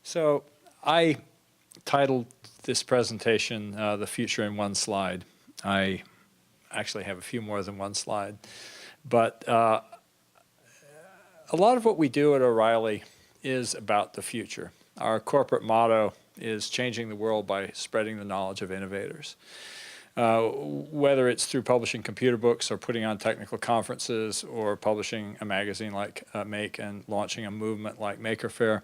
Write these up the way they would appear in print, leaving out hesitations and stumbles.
So I titled this presentation, The Future in One Slide. I actually have a few more than one slide. But a lot of what we do at O'Reilly is about the future. Our corporate motto is changing the world by spreading the knowledge of innovators. Whether it's through publishing computer books or putting on technical conferences or publishing a magazine like Make and launching a movement like Maker Faire,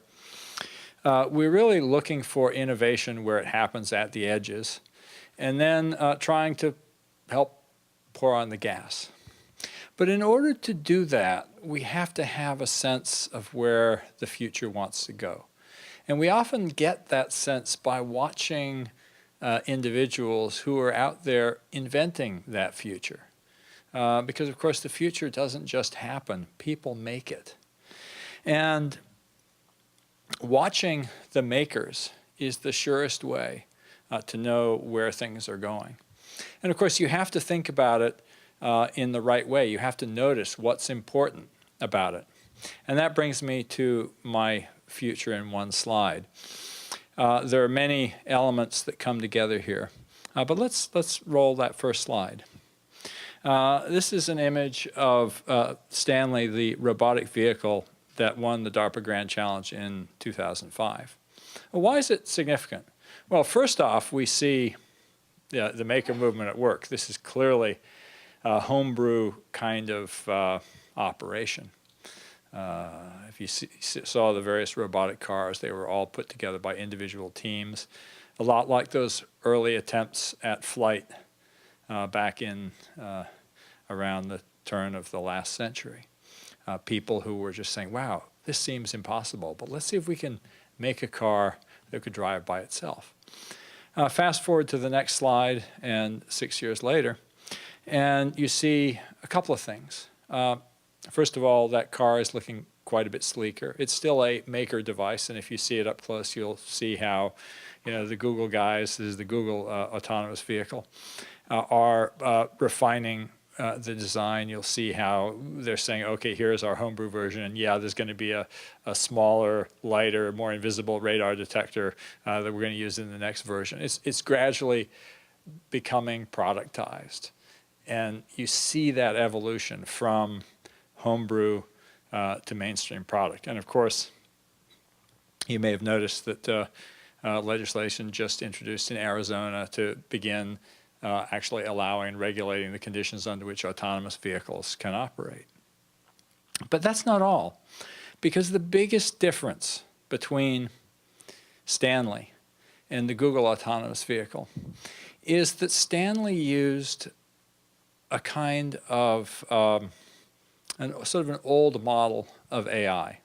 we're really looking for innovation where it happens at the edges and then trying to help pour on the gas. But in order to do that, we have to have a sense of where the future wants to go. And we often get that sense by watching individuals who are out there inventing that future. Because, of course, the future doesn't just happen. People make it. And watching the makers is the surest way to know where things are going. And, of course, you have to think about it in the right way. You have to notice what's important about it. And that brings me to my future in one slide. There are many elements that come together here. But let's roll that first slide. This is an image of Stanley, the robotic vehicle that won the DARPA Grand Challenge in 2005. Well, why is it significant? Well, first off, we see the maker movement at work. This is clearly a homebrew kind of operation. If you saw the various robotic cars, they were all put together by individual teams, a lot like those early attempts at flight back in around the turn of the last century. People who were just saying, wow, this seems impossible, but let's see if we can make a car that could drive by itself. Fast forward to the next slide, and 6 years later, and you see a couple of things. First of all, that car is looking quite a bit sleeker. It's still a maker device, and if you see it up close, you'll see how, the Google guys, this is the Google autonomous vehicle, are refining the design. You'll see how they're saying, okay, here's our homebrew version, and yeah, there's going to be a smaller, lighter, more invisible radar detector that we're going to use in the next version. It's gradually becoming productized, and you see that evolution from homebrew to mainstream product. And of course, you may have noticed that legislation just introduced in Arizona to begin actually allowing and regulating the conditions under which autonomous vehicles can operate. But that's not all, because the biggest difference between Stanley and the Google autonomous vehicle is that Stanley used a kind of sort of an old model of AI,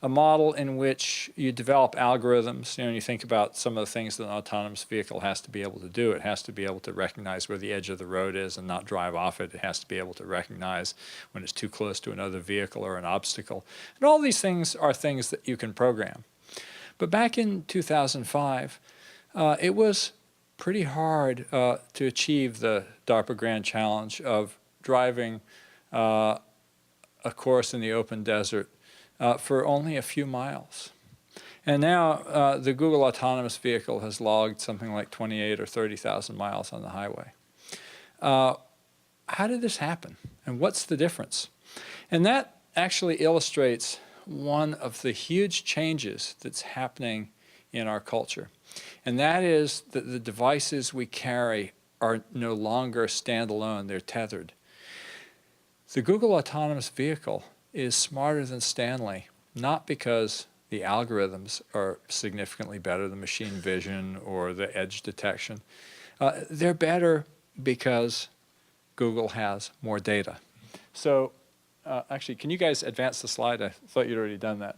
a model in which you develop algorithms. You think about some of the things that an autonomous vehicle has to be able to do. It has to be able to recognize where the edge of the road is and not drive off it. It has to be able to recognize when it's too close to another vehicle or an obstacle. And all these things are things that you can program. But back in 2005, it was pretty hard to achieve the DARPA Grand Challenge of driving a course in the open desert for only a few miles. And now the Google autonomous vehicle has logged something like 28 or 30,000 miles on the highway. How did this happen? And what's the difference? And that actually illustrates one of the huge changes that's happening in our culture. And that is that the devices we carry are no longer standalone, they're tethered. The Google autonomous vehicle is smarter than Stanley, not because the algorithms are significantly better, the machine vision or the edge detection. They're better because Google has more data. So actually, can you guys advance the slide? I thought you'd already done that.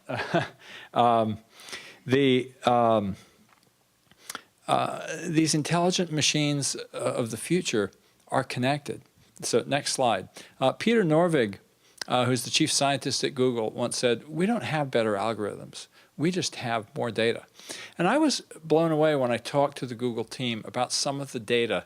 These intelligent machines of the future are connected. So next slide. Peter Norvig, who's the chief scientist at Google, once said, we don't have better algorithms. We just have more data. And I was blown away when I talked to the Google team about some of the data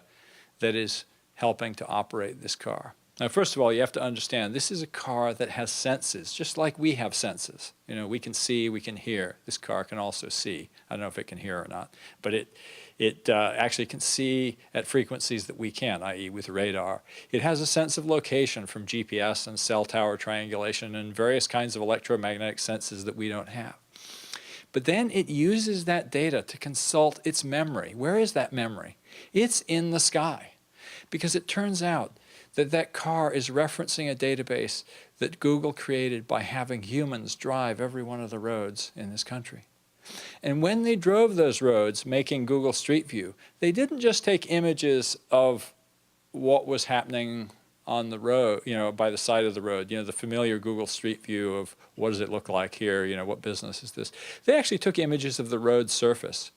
that is helping to operate this car. Now, first of all, you have to understand this is a car that has senses, just like we have senses. You know, we can see, we can hear. This car can also see. I don't know if it can hear or not, but it actually can see at frequencies that we can, i.e. with radar. It has a sense of location from GPS and cell tower triangulation and various kinds of electromagnetic senses that we don't have. But then it uses that data to consult its memory. Where is that memory? It's in the sky, because it turns out that that car is referencing a database that Google created by having humans drive every one of the roads in this country. And when they drove those roads, making Google Street View, they didn't just take images of what was happening on the road, you know, by the side of the road, you know, the familiar Google Street View of what does it look like here, you know, what business is this? They actually took images of the road surface.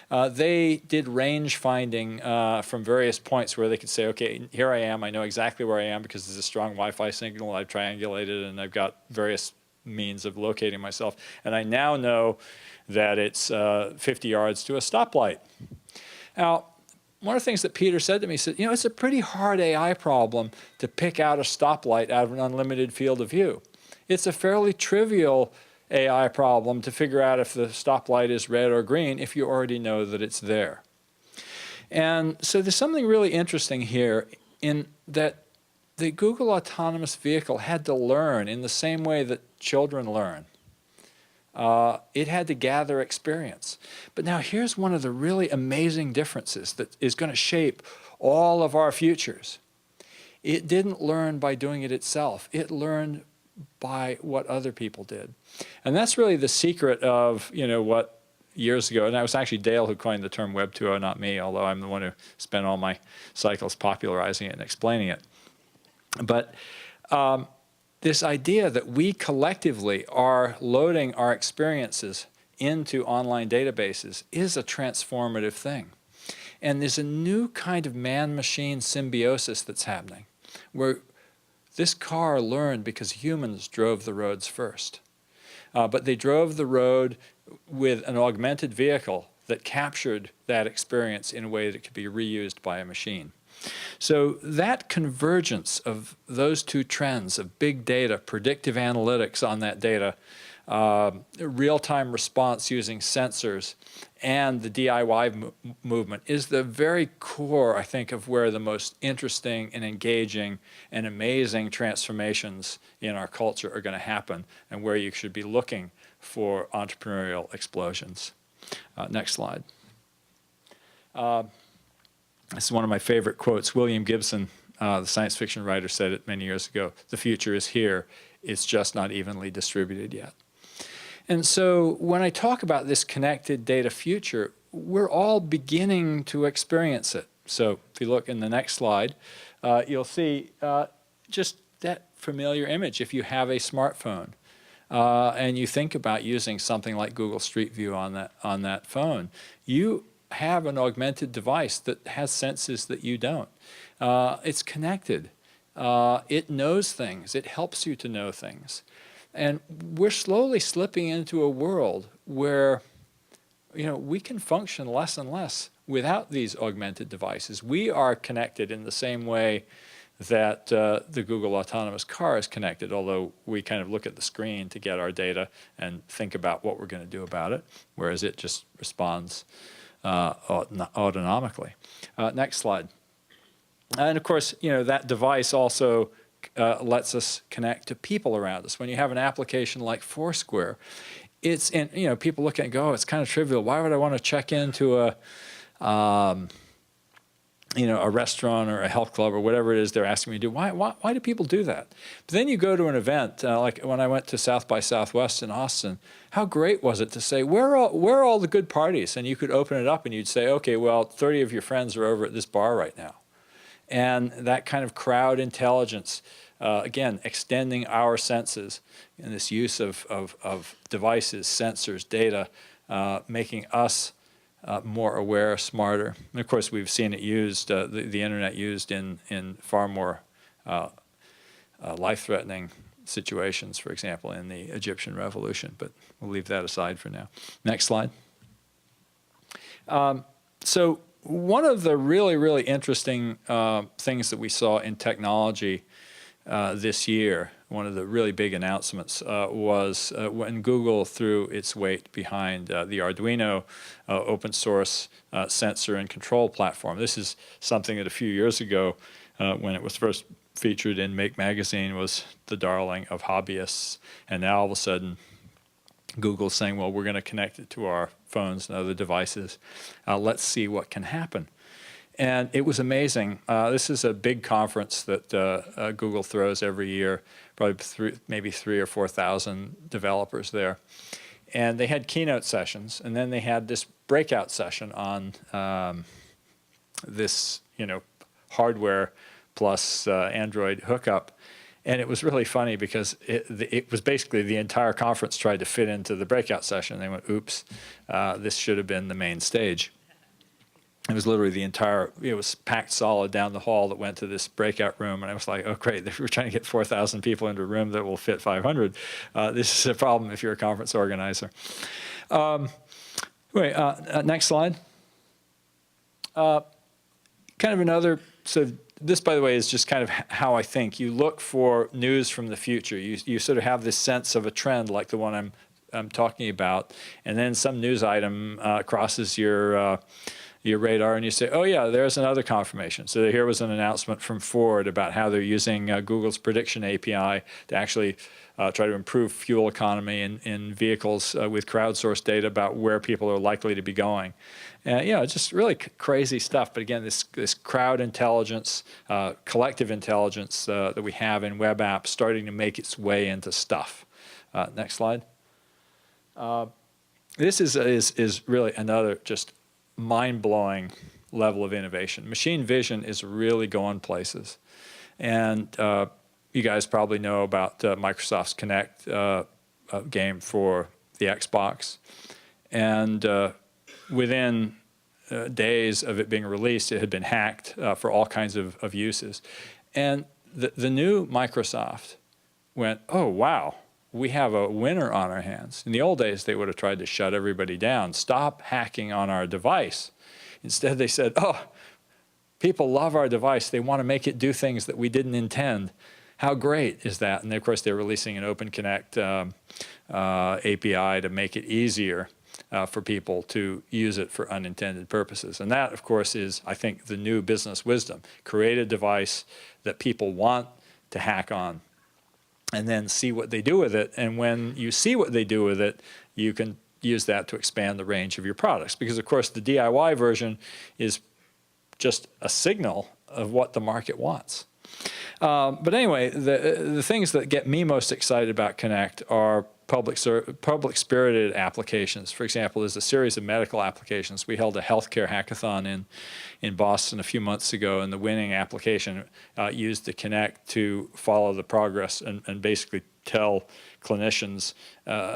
They did range finding from various points where they could say, okay, here I am, I know exactly where I am because there's a strong Wi-Fi signal, I've triangulated and I've got various means of locating myself, and I now know that it's 50 yards to a stoplight. Now, one of the things that Peter said to me, he said, you know, it's a pretty hard AI problem to pick out a stoplight out of an unlimited field of view. It's a fairly trivial AI problem to figure out if the stoplight is red or green if you already know that it's there. And so there's something really interesting here in that the Google autonomous vehicle had to learn in the same way that children learn. It had to gather experience. But now here's one of the really amazing differences that is going to shape all of our futures. It didn't learn by doing it itself. It learned by what other people did. And that's really the secret of, you know, what years ago, and that was actually Dale who coined the term Web 2.0, not me, although I'm the one who spent all my cycles popularizing it and explaining it. But this idea that we collectively are loading our experiences into online databases is a transformative thing. And there's a new kind of man-machine symbiosis that's happening, where this car learned because humans drove the roads first. But they drove the road with an augmented vehicle that captured that experience in a way that could be reused by a machine. So that convergence of those two trends of big data, predictive analytics on that data, real-time response using sensors, and the DIY movement is the very core, I think, of where the most interesting and engaging and amazing transformations in our culture are going to happen, and where you should be looking for entrepreneurial explosions. Next slide. This is one of my favorite quotes. William Gibson, the science fiction writer, said it many years ago. The future is here. It's just not evenly distributed yet. And so when I talk about this connected data future, we're all beginning to experience it. So if you look in the next slide, you'll see just that familiar image. If you have a smartphone and you think about using something like Google Street View on that phone, you have an augmented device that has senses that you don't. It's connected. It knows things. It helps you to know things. And we're slowly slipping into a world where, you know, we can function less and less without these augmented devices. We are connected in the same way that the Google autonomous car is connected, although we kind of look at the screen to get our data and think about what we're going to do about it, whereas it just responds autonomically. Next slide. And of course, you know, that device also lets us connect to people around us. When you have an application like Foursquare, it's in, you know, people look at it and go, oh, it's kind of trivial. Why would I want to check into a, you know, a restaurant or a health club or whatever it is they're asking me to do? Why do people do that? But then you go to an event, like when I went to South by Southwest in Austin, how great was it to say, where are all the good parties? And you could open it up and you'd say, okay, well, 30 of your friends are over at this bar right now. And that kind of crowd intelligence, again, extending our senses and this use of devices, sensors, data, making us more aware, smarter. And of course, we've seen it used, the internet used in far more life-threatening situations, for example, in the Egyptian revolution. But we'll leave that aside for now. Next slide. So one of the really, really interesting things that we saw in technology this year, one of the really big announcements was when Google threw its weight behind the Arduino open source sensor and control platform. This is something that a few years ago, when it was first featured in Make magazine, was the darling of hobbyists. And now all of a sudden, Google's saying, well, we're going to connect it to our phones and other devices. Let's see what can happen. And it was amazing. This is a big conference that Google throws every year, probably maybe 3,000 or 4,000 developers there. And they had keynote sessions, and then they had this breakout session on this, hardware plus Android hookup. And it was really funny because it was basically the entire conference tried to fit into the breakout session. They went, oops, this should have been the main stage. It was literally the entire, it was packed solid down the hall that went to this breakout room. And I was like, oh, great, if we're trying to get 4,000 people into a room that will fit 500, this is a problem if you're a conference organizer. Next slide. Kind of another, so this, by the way, is just kind of how I think. You look for news from the future. You sort of have this sense of a trend like the one I'm talking about, and then some news item crosses your radar, and you say, oh yeah, there's another confirmation. So here was an announcement from Ford about how they're using Google's prediction API to actually try to improve fuel economy in vehicles with crowdsourced data about where people are likely to be going. Just really crazy stuff. But again, this crowd intelligence, collective intelligence that we have in web apps starting to make its way into stuff. Next slide. This is really another just mind-blowing level of innovation. Machine vision is really going places. And you guys probably know about Microsoft's Kinect game for the Xbox. And within days of it being released, it had been hacked for all kinds of uses. And the new Microsoft went, oh, wow, we have a winner on our hands. In the old days, they would have tried to shut everybody down. Stop hacking on our device. Instead, they said, oh, people love our device. They want to make it do things that we didn't intend. How great is that? And of course, they're releasing an Open Connect API to make it easier for people to use it for unintended purposes. And that, of course, is, I think, the new business wisdom. Create a device that people want to hack on, and then see what they do with it. And when you see what they do with it, you can use that to expand the range of your products. Because, of course, the DIY version is just a signal of what the market wants. But anyway, the things that get me most excited about Connect are public-spirited applications. For example, there's a series of medical applications. We held a healthcare hackathon in Boston a few months ago, and the winning application used the Connect to follow the progress and basically tell clinicians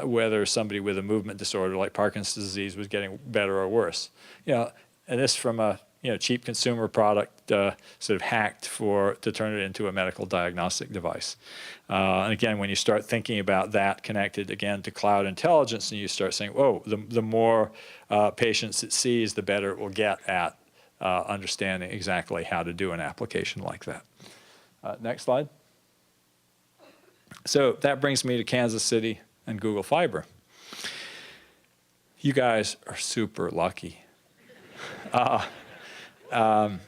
whether somebody with a movement disorder like Parkinson's disease was getting better or worse. And this from a cheap consumer product sort of hacked to turn it into a medical diagnostic device. And again, when you start thinking about that connected again to cloud intelligence, and you start saying, whoa, the more patients it sees, the better it will get at understanding exactly how to do an application like that. Next slide. So that brings me to Kansas City and Google Fiber. You guys are super lucky. But I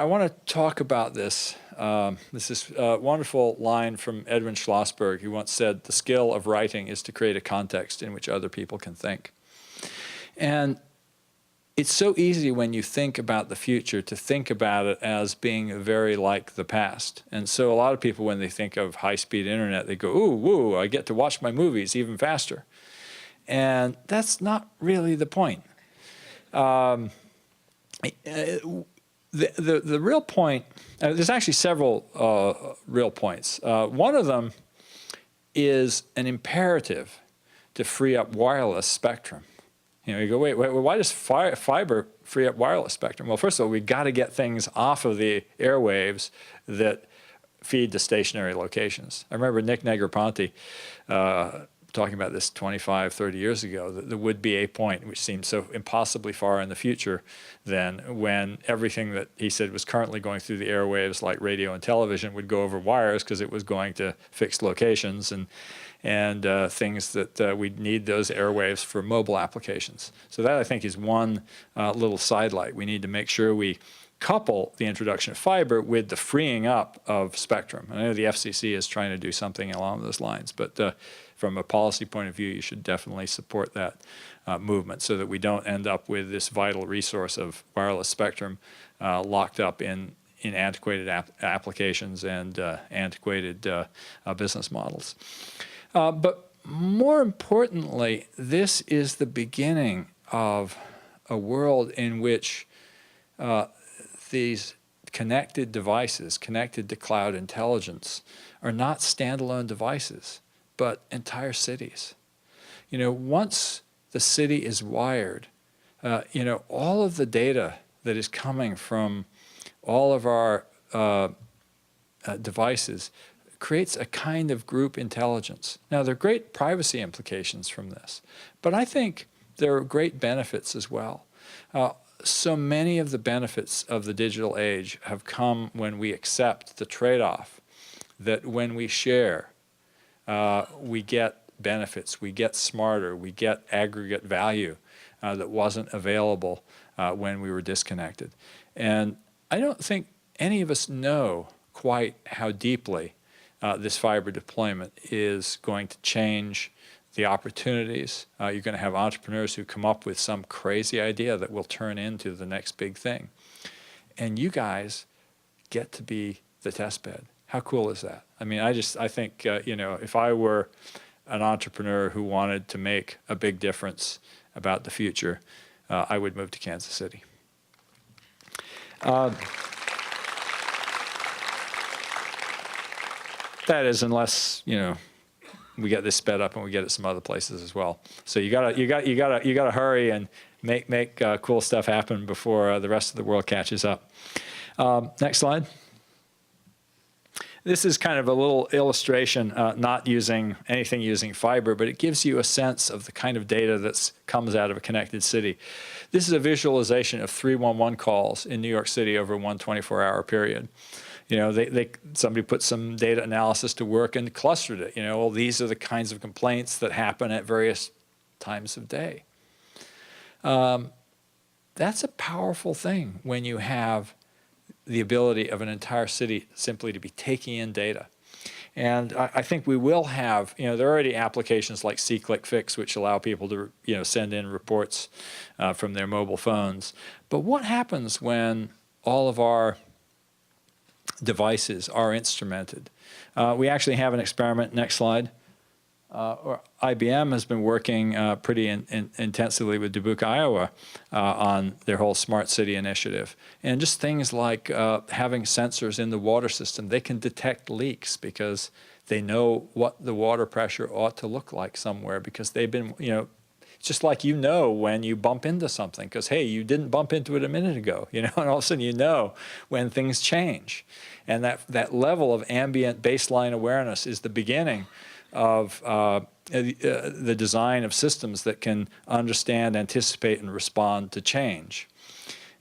want to talk about this. This is a wonderful line from Edwin Schlossberg, who once said, the skill of writing is to create a context in which other people can think. And it's so easy when you think about the future to think about it as being very like the past. And so a lot of people, when they think of high-speed internet, they go, ooh, woo, I get to watch my movies even faster. And that's not really the point. The real point, there's actually several real points. One of them is an imperative to free up wireless spectrum. You go, wait, why does fiber free up wireless spectrum? Well, first of all, we've got to get things off of the airwaves that feed to stationary locations. I remember Nick Negroponte talking about this 25, 30 years ago, that there would be a point which seemed so impossibly far in the future then when everything that he said was currently going through the airwaves like radio and television would go over wires because it was going to fixed locations and things that we'd need those airwaves for mobile applications. So that I think is one little sidelight. We need to make sure we couple the introduction of fiber with the freeing up of spectrum. I know the FCC is trying to do something along those lines, but from a policy point of view, you should definitely support that movement so that we don't end up with this vital resource of wireless spectrum locked up in antiquated applications and antiquated business models. But more importantly, this is the beginning of a world in which these connected devices, connected to cloud intelligence, are not standalone devices, but entire cities. Once the city is wired, all of the data that is coming from all of our devices creates a kind of group intelligence. Now, there are great privacy implications from this, but I think there are great benefits as well. So many of the benefits of the digital age have come when we accept the trade-off that when we share, we get benefits, we get smarter, we get aggregate value that wasn't available when we were disconnected. And I don't think any of us know quite how deeply this fiber deployment is going to change the opportunities. You're going to have entrepreneurs who come up with some crazy idea that will turn into the next big thing. And you guys get to be the test bed. How cool is that? I mean, I think, if I were an entrepreneur who wanted to make a big difference about the future, I would move to Kansas City. That is, unless, we get this sped up and we get it some other places as well. So you gotta hurry and make cool stuff happen before the rest of the world catches up. Next slide. This is kind of a little illustration, not using anything using fiber, but it gives you a sense of the kind of data that comes out of a connected city. This is a visualization of 311 calls in New York City over one 24-hour period. Somebody put some data analysis to work and clustered it. Well, these are the kinds of complaints that happen at various times of day. That's a powerful thing when you have the ability of an entire city simply to be taking in data. And I think we will have, there are already applications like See-Click-Fix, which allow people to, send in reports from their mobile phones. But what happens when all of our devices are instrumented? We actually have an experiment, next slide. IBM has been working pretty intensively with Dubuque, Iowa on their whole smart city initiative. And just things like having sensors in the water system. They can detect leaks because they know what the water pressure ought to look like somewhere because they've been, it's just like when you bump into something because, hey, you didn't bump into it a minute ago, and all of a sudden when things change. And that level of ambient baseline awareness is the beginning of the design of systems that can understand, anticipate, and respond to change.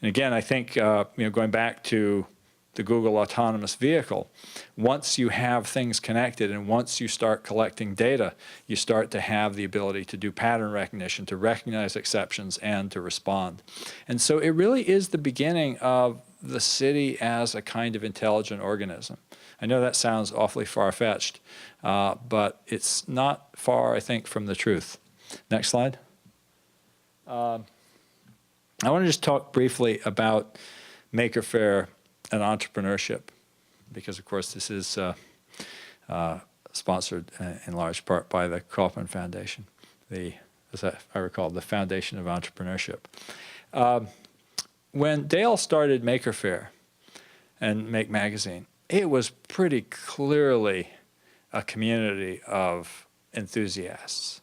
And again, I think, going back to the Google autonomous vehicle, once you have things connected and once you start collecting data, you start to have the ability to do pattern recognition, to recognize exceptions, and to respond. And so it really is the beginning of the city as a kind of intelligent organism. I know that sounds awfully far-fetched, but it's not far, I think, from the truth. Next slide. I want to just talk briefly about Maker Faire and entrepreneurship, because, of course, this is sponsored in large part by the Kauffman Foundation, as I recall, the Foundation of Entrepreneurship. When Dale started Maker Faire and Make Magazine, it was pretty clearly a community of enthusiasts.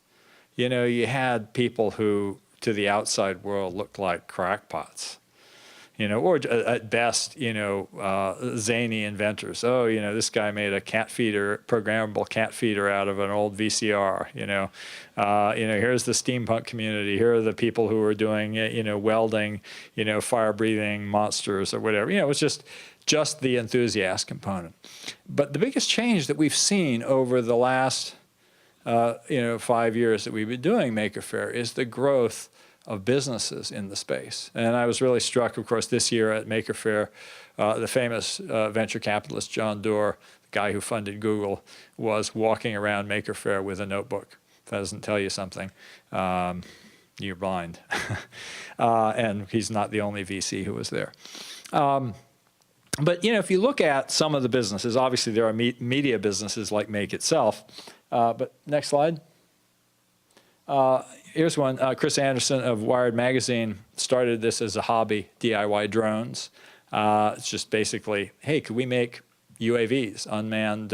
You had people who, to the outside world, looked like crackpots. or at best, zany inventors. Oh, this guy made a cat feeder, programmable cat feeder out of an old VCR. Here's the steampunk community. Here are the people who are doing, welding, fire-breathing monsters or whatever. It was just the enthusiast component. But the biggest change that we've seen over the last 5 years that we've been doing Maker Faire is the growth of businesses in the space. And I was really struck, of course, this year at Maker Faire, the famous venture capitalist John Doerr, the guy who funded Google, was walking around Maker Faire with a notebook. If that doesn't tell you something, you're blind. And he's not the only VC who was there. But if you look at some of the businesses, obviously there are media businesses like Make Itself. But next slide. Here's one. Chris Anderson of Wired Magazine started this as a hobby, DIY drones. It's just basically, hey, could we make UAVs, unmanned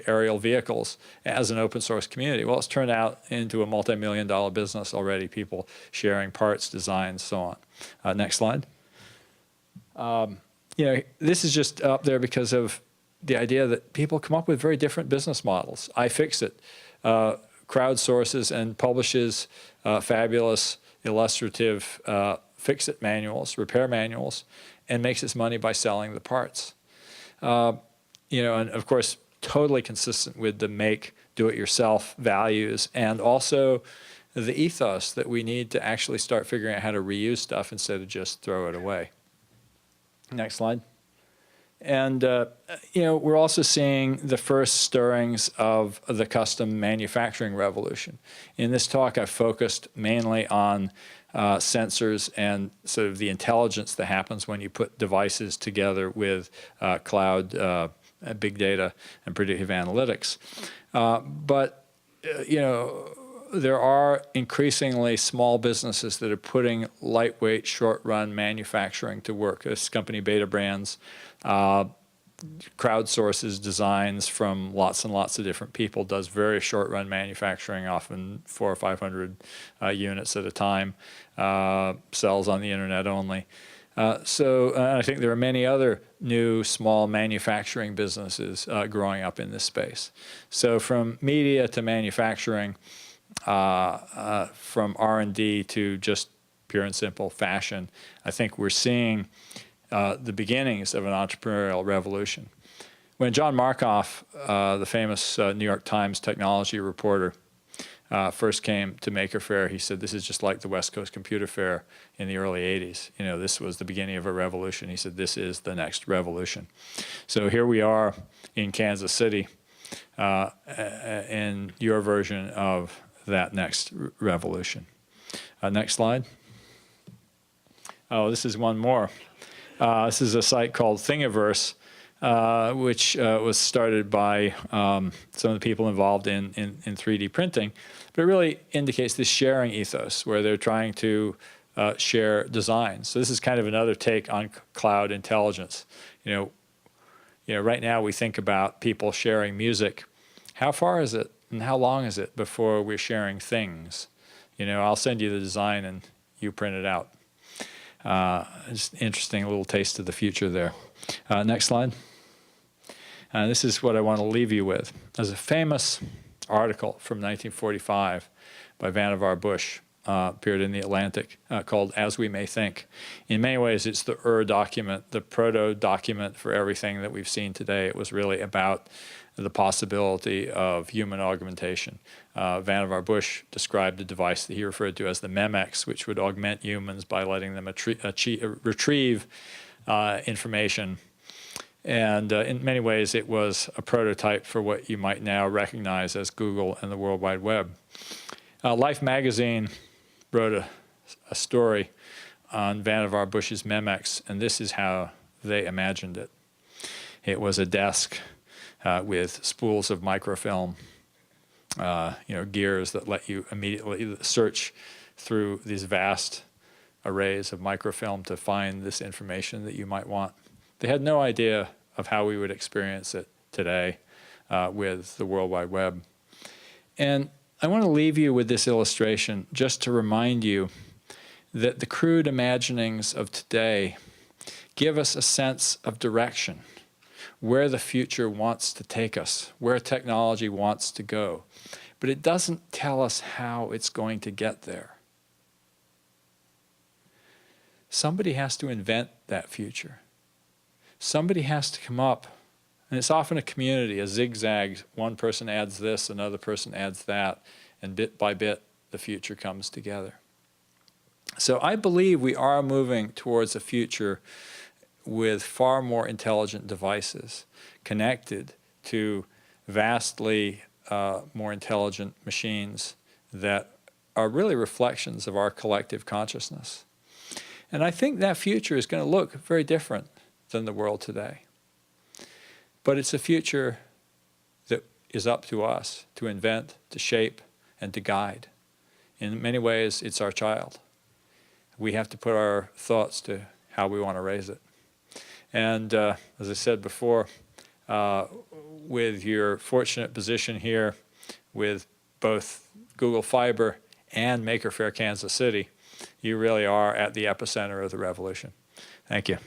aerial vehicles, as an open source community? Well, it's turned out into a multi-million-dollar business already, people sharing parts, designs, so on. Next slide. This is just up there because of the idea that people come up with very different business models. iFixit crowdsources and publishes fabulous, illustrative fix-it manuals, repair manuals, and makes its money by selling the parts. And of course, totally consistent with the make, do-it-yourself values, and also the ethos that we need to actually start figuring out how to reuse stuff instead of just throw it away. Next slide. And, we're also seeing the first stirrings of the custom manufacturing revolution. In this talk, I've focused mainly on sensors and sort of the intelligence that happens when you put devices together with cloud, big data, and predictive analytics. But there are increasingly small businesses that are putting lightweight, short-run manufacturing to work. This company, Beta Brands, crowdsources designs from lots and lots of different people, does very short-run manufacturing, often 400 or 500 units at a time, sells on the internet only. So I think there are many other new small manufacturing businesses growing up in this space. So from media to manufacturing, from R&D to just pure and simple fashion, I think we're seeing the beginnings of an entrepreneurial revolution. When John Markoff, the famous New York Times technology reporter, first came to Maker Faire, he said, this is just like the West Coast Computer Fair in the early 80s. This was the beginning of a revolution. He said, this is the next revolution. So here we are in Kansas City in your version of that next revolution. Next slide. Oh, this is one more. This is a site called Thingiverse, which was started by some of the people involved in 3D printing, but it really indicates this sharing ethos where they're trying to share designs. So this is kind of another take on cloud intelligence. Right now we think about people sharing music. How far is it and how long is it before we're sharing things? I'll send you the design and you print it out. Just interesting little taste of the future there. Next slide. This is what I want to leave you with. There's a famous article from 1945 by Vannevar Bush, appeared in The Atlantic, called As We May Think. In many ways, it's the document, the proto-document for everything that we've seen today. It was really about the possibility of human augmentation. Vannevar Bush described a device that he referred to as the Memex, which would augment humans by letting them retrieve information. And in many ways, it was a prototype for what you might now recognize as Google and the World Wide Web. Life magazine wrote a story on Vannevar Bush's Memex, and this is how they imagined it. It was a desk with spools of microfilm, gears that let you immediately search through these vast arrays of microfilm to find this information that you might want. They had no idea of how we would experience it today with the World Wide Web. And I want to leave you with this illustration just to remind you that the crude imaginings of today give us a sense of direction, where the future wants to take us, where technology wants to go. But it doesn't tell us how it's going to get there. Somebody has to invent that future. Somebody has to come up, and it's often a community, a zigzag. One person adds this, another person adds that, and bit by bit, the future comes together. So I believe we are moving towards a future with far more intelligent devices connected to vastly more intelligent machines that are really reflections of our collective consciousness. And I think that future is going to look very different than the world today. But it's a future that is up to us to invent, to shape, and to guide. In many ways, it's our child. We have to put our thoughts to how we want to raise it. And as I said before, with your fortunate position here with both Google Fiber and Maker Faire Kansas City, you really are at the epicenter of the revolution. Thank you.